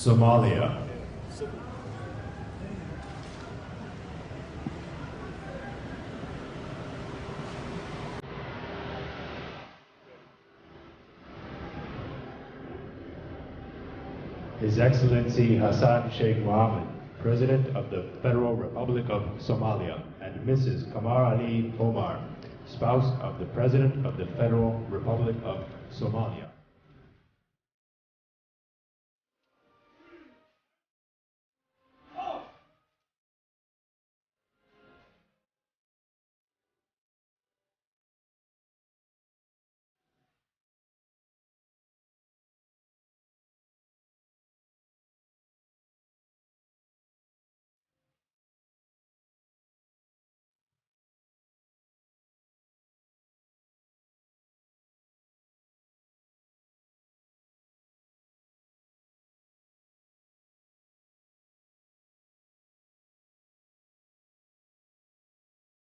Somalia. His Excellency Hassan Sheikh Mohammed, President of the Federal Republic of Somalia, and Mrs. Kamar Ali Omar, spouse of the President of the Federal Republic of Somalia.